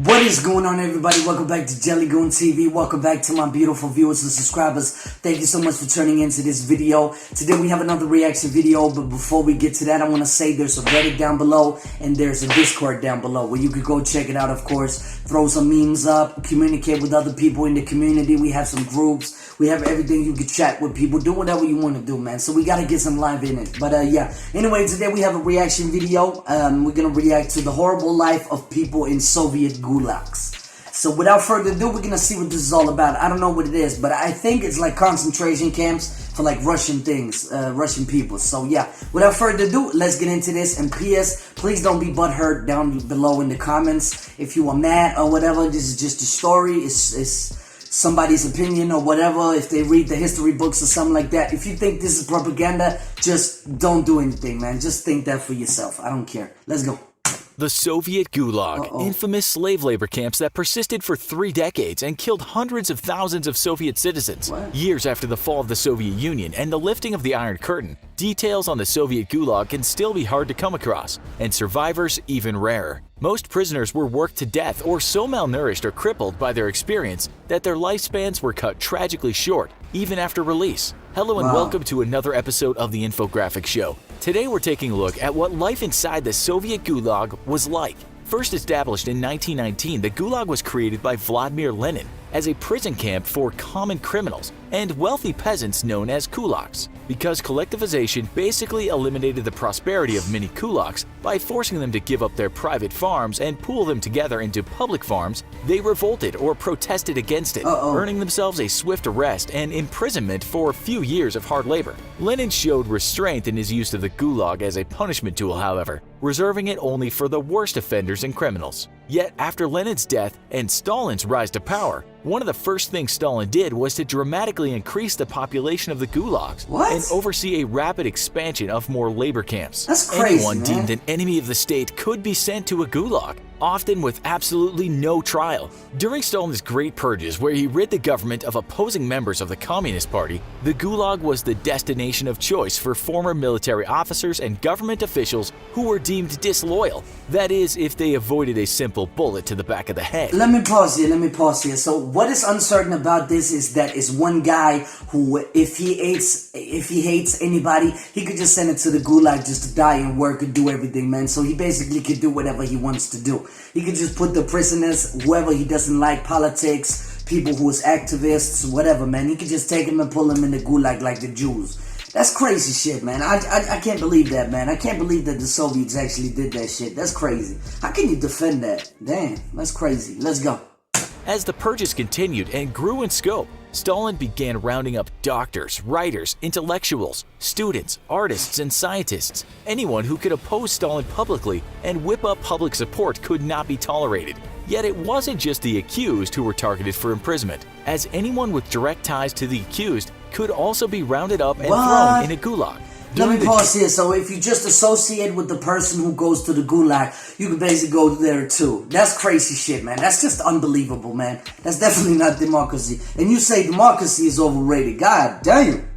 What is going on, everybody? Welcome back to JellyGoonTv. Welcome back to my beautiful viewers and subscribers. Thank you so much for tuning into this video. Today we have another reaction video, but before we get to that, I want to say there's a Reddit down below and there's a Discord down below where you could go check it out, of course. Throw some memes up, communicate with other people in the community. We have some groups. We have everything. You can chat with people. Do whatever you want to do, man. So we got to get some live in it. But yeah. Anyway, today we have a reaction video. We're going to react to the horrible life of people in Soviet Gulags. So without further ado, we're gonna see what this is all about. I don't know what it is, but I think it's like concentration camps for like Russian things, Russian people. So yeah, without further ado, let's get into this. And P.S. please don't be butthurt down below in the comments. If you are mad or whatever, this is just a story. It's somebody's opinion or whatever. If they read the history books or something like that. If you think this is propaganda, just don't do anything, man. Just think that for yourself. I don't care. Let's go. The Soviet Gulag, infamous slave labor camps that persisted for 3 decades and killed hundreds of thousands of Soviet citizens. Years after the fall of the Soviet Union and the lifting of the Iron Curtain, details on the Soviet Gulag can still be hard to come across, and survivors even rarer. Most prisoners were worked to death or so malnourished or crippled by their experience that their lifespans were cut tragically short, even after release. Hello and welcome to another episode of the Infographic Show. Today we're taking a look at what life inside the Soviet Gulag was like. First established in 1919, the Gulag was created by Vladimir Lenin as a prison camp for common criminals and wealthy peasants known as kulaks, because collectivization basically eliminated the prosperity of many kulaks by forcing them to give up their private farms and pool them together into public farms. They revolted or protested against it, earning themselves a swift arrest and imprisonment for a few years of hard labor. Lenin showed restraint in his use of the Gulag as a punishment tool, however, reserving it only for the worst offenders and criminals. Yet after Lenin's death and Stalin's rise to power, one of the first things Stalin did was to dramatically increase the population of the gulags and oversee a rapid expansion of more labor camps. That's crazy, Anyone deemed an enemy of the state could be sent to a gulag, often with absolutely no trial. During Stalin's Great Purges, where he rid the government of opposing members of the Communist Party, the gulag was the destination of choice for former military officers and government officials who were deemed disloyal. That is, if they avoided a simple bullet to the back of the head. Let me pause here. So what is uncertain about this is that it's one guy who, if he hates anybody, he could just send it to the gulag just to die and work and do everything, man. So he basically could do whatever he wants to do. He could just put the prisoners, whoever he doesn't like, politics, people who is activists, whatever, man. He could just take them and pull them in the gulag like the Jews. That's crazy shit, man. I can't believe that, man. I can't believe that the Soviets actually did that shit. That's crazy. How can you defend that? Damn, that's crazy. Let's go. As the purges continued and grew in scope, Stalin began rounding up doctors, writers, intellectuals, students, artists, and scientists. Anyone who could oppose Stalin publicly and whip up public support could not be tolerated. Yet it wasn't just the accused who were targeted for imprisonment, as anyone with direct ties to the accused could also be rounded up and thrown in a gulag. Let me pause here. So if you just associate with the person who goes to the gulag, you can basically go there too. That's crazy shit, man. That's just unbelievable, man. That's definitely not democracy. And you say democracy is overrated. God damn.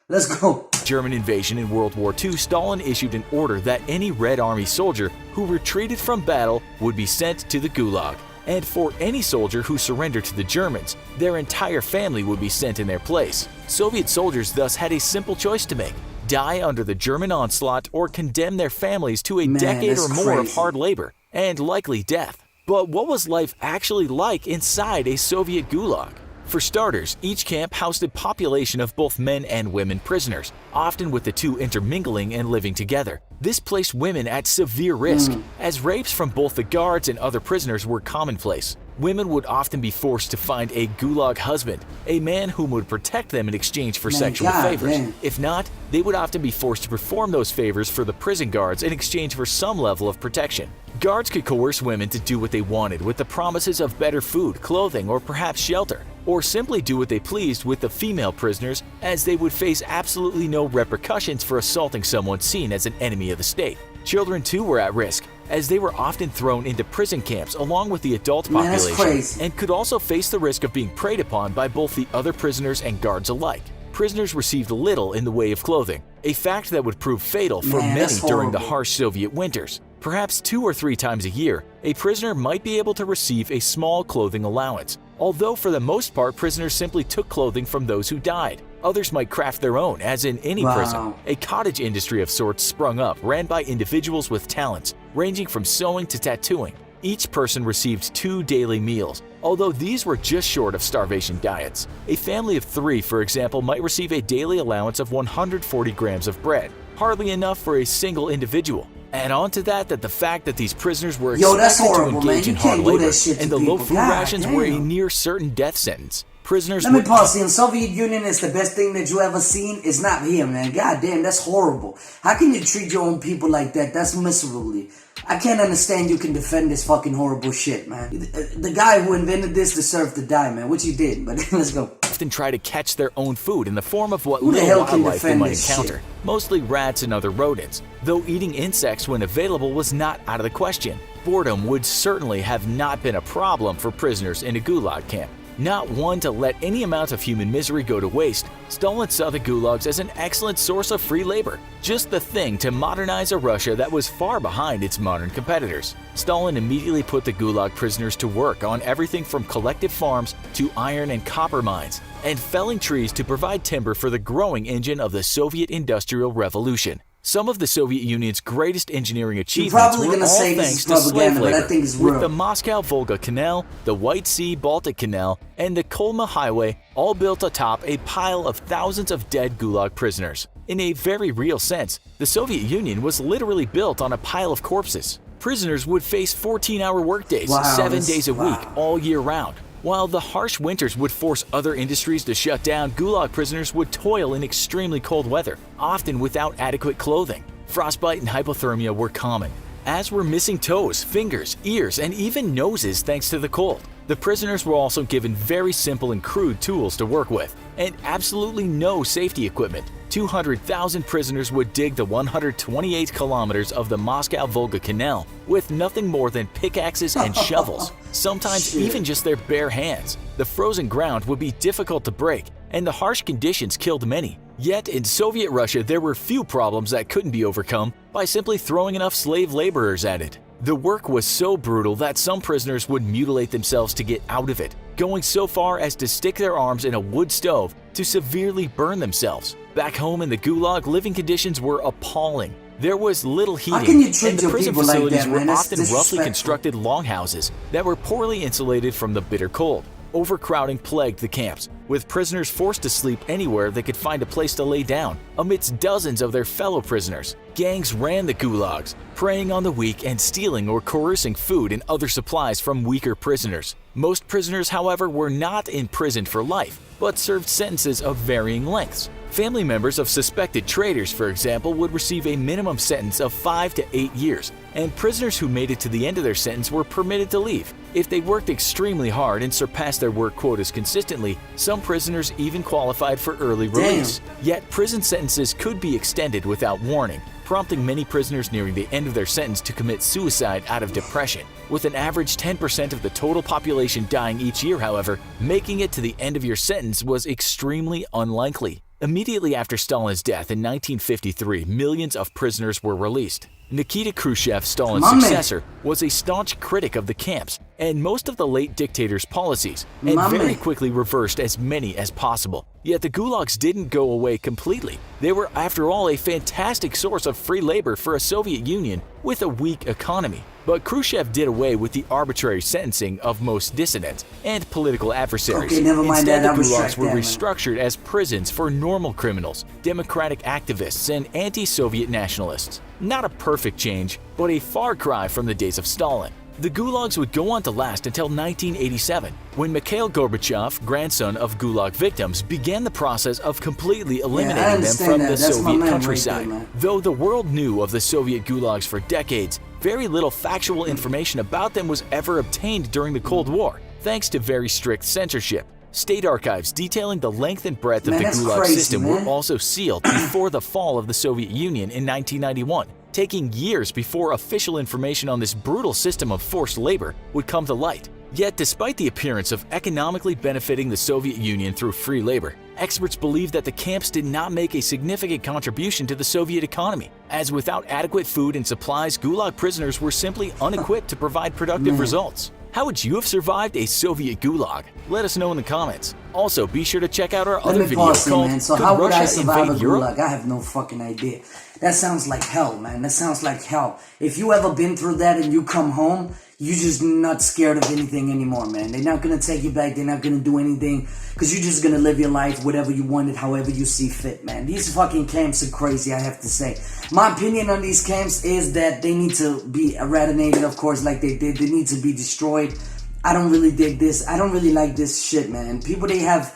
Let's go. German invasion in World War II, Stalin issued an order that any Red Army soldier who retreated from battle would be sent to the gulag. And for any soldier who surrendered to the Germans, their entire family would be sent in their place. Soviet soldiers thus had a simple choice to make: die under the German onslaught or condemn their families to a decade or more of hard labor and likely death. But what was life actually like inside a Soviet gulag? For starters, each camp housed a population of both men and women prisoners, often with the two intermingling and living together. This placed women at severe risk, as rapes from both the guards and other prisoners were commonplace. Women would often be forced to find a gulag husband, a man whom would protect them in exchange for sexual favors. If not, they would often be forced to perform those favors for the prison guards in exchange for some level of protection. Guards could coerce women to do what they wanted with the promises of better food, clothing, or perhaps shelter, or simply do what they pleased with the female prisoners, as they would face absolutely no repercussions for assaulting someone seen as an enemy of the state. Children too were at risk, as they were often thrown into prison camps along with the adult population, and could also face the risk of being preyed upon by both the other prisoners and guards alike. Prisoners received little in the way of clothing, a fact that would prove fatal for many during the harsh Soviet winters. Perhaps 2 or 3 times a year, a prisoner might be able to receive a small clothing allowance, although for the most part prisoners simply took clothing from those who died. Others might craft their own, as in any prison. A cottage industry of sorts sprung up, ran by individuals with talents, ranging from sewing to tattooing. Each person received 2 daily meals, although these were just short of starvation diets. A family of 3, for example, might receive a daily allowance of 140 grams of bread, hardly enough for a single individual. Add on to that the fact that these prisoners were expected to engage in hard labor, and the low food rations were a near certain death sentence. Prisoners Let me pause here. Soviet Union is the best thing that you ever seen. It's not here, man. God damn, that's horrible. How can you treat your own people like that? That's miserably. I can't understand you can defend this fucking horrible shit, man. The guy who invented this deserved to die, man, which he did, but let's go. Often try to catch their own food in the form of what little wildlife they might encounter, mostly rats and other rodents, though eating insects when available was not out of the question. Boredom would certainly have not been a problem for prisoners in a gulag camp. Not one to let any amount of human misery go to waste, Stalin saw the gulags as an excellent source of free labor, just the thing to modernize a Russia that was far behind its modern competitors. Stalin immediately put the gulag prisoners to work on everything from collective farms to iron and copper mines, and felling trees to provide timber for the growing engine of the Soviet Industrial Revolution. Some of the Soviet Union's greatest engineering achievements were all thanks to slave labor, with the Moscow-Volga Canal, the White Sea-Baltic Canal, and the Kolma Highway all built atop a pile of thousands of dead gulag prisoners. In a very real sense, the Soviet Union was literally built on a pile of corpses. Prisoners would face 14-hour workdays, 7 days a week, all year round. While the harsh winters would force other industries to shut down, gulag prisoners would toil in extremely cold weather, often without adequate clothing. Frostbite and hypothermia were common, as were missing toes, fingers, ears, and even noses thanks to the cold. The prisoners were also given very simple and crude tools to work with, and absolutely no safety equipment. 200,000 prisoners would dig the 128 kilometers of the Moscow-Volga Canal with nothing more than pickaxes and shovels, sometimes even just their bare hands. The frozen ground would be difficult to break, and the harsh conditions killed many. Yet in Soviet Russia, there were few problems that couldn't be overcome by simply throwing enough slave laborers at it. The work was so brutal that some prisoners would mutilate themselves to get out of it, going so far as to stick their arms in a wood stove to severely burn themselves. Back home in the gulag, living conditions were appalling. There was little heating, and the prison facilities were often roughly constructed longhouses that were poorly insulated from the bitter cold. Overcrowding plagued the camps, with prisoners forced to sleep anywhere they could find a place to lay down, amidst dozens of their fellow prisoners. Gangs ran the gulags, preying on the weak and stealing or coercing food and other supplies from weaker prisoners. Most prisoners, however, were not imprisoned for life, but served sentences of varying lengths. Family members of suspected traitors, for example, would receive a minimum sentence of 5 to 8 years, and prisoners who made it to the end of their sentence were permitted to leave. If they worked extremely hard and surpassed their work quotas consistently, some prisoners even qualified for early release. Yet prison sentences could be extended without warning, prompting many prisoners nearing the end of their sentence to commit suicide out of depression. With an average 10% of the total population dying each year, however, making it to the end of your sentence was extremely unlikely. Immediately after Stalin's death in 1953, millions of prisoners were released. Nikita Khrushchev, Stalin's successor, was a staunch critic of the camps and most of the late dictator's policies, and very quickly reversed as many as possible. Yet the gulags didn't go away completely. They were, after all, a fantastic source of free labor for a Soviet Union with a weak economy. But Khrushchev did away with the arbitrary sentencing of most dissidents and political adversaries. Instead, the gulags were restructured as prisons for normal criminals, democratic activists, and anti-Soviet nationalists. Not a perfect change, but a far cry from the days of Stalin. The gulags would go on to last until 1987, when Mikhail Gorbachev, grandson of gulag victims, began the process of completely eliminating them from the Soviet countryside. Though the world knew of the Soviet gulags for decades, very little factual information about them was ever obtained during the Cold War, thanks to very strict censorship. State archives detailing the length and breadth of the gulag system were also sealed before the fall of the Soviet Union in 1991, taking years before official information on this brutal system of forced labor would come to light. Yet, despite the appearance of economically benefiting the Soviet Union through free labor, experts believe that the camps did not make a significant contribution to the Soviet economy, as without adequate food and supplies, Gulag prisoners were simply unequipped to provide productive results. How would you have survived a Soviet Gulag? Let us know in the comments. Also, be sure to check out our other video called man. So Could how would Russia I survive a Invade Europe? Gulag? I have no fucking idea. That sounds like hell, man. That sounds like hell. If you ever been through that and you come home, you just not scared of anything anymore, man. They're not gonna take you back. They're not gonna do anything because you're just gonna live your life whatever you wanted, however you see fit, man. These fucking camps are crazy, I have to say. My opinion on these camps is that they need to be eradicated, of course, like they did. They need to be destroyed. I don't really dig this. I don't really like this shit, man. People, they have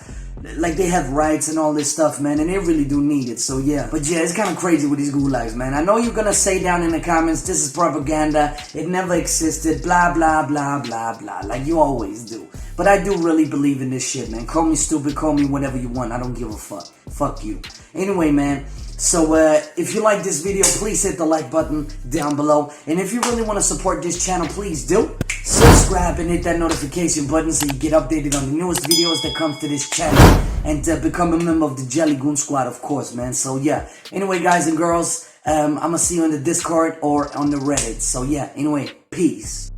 rights and all this stuff, man, and they really do need it, so yeah. But yeah, it's kind of crazy with these gulags, man. I know you're gonna say down in the comments, this is propaganda, it never existed, blah, blah, blah, blah, blah, like you always do. But I do really believe in this shit, man. Call me stupid, call me whatever you want, I don't give a fuck. Fuck you. Anyway, man, so if you like this video, please hit the like button down below. And if you really want to support this channel, please do subscribe and hit that notification button so you get updated on the newest videos that comes to this channel. And become a member of the Jelly Goon Squad, of course, man. So yeah, anyway, guys and girls, I'm gonna see you in the Discord or on the Reddit. So yeah, anyway, peace.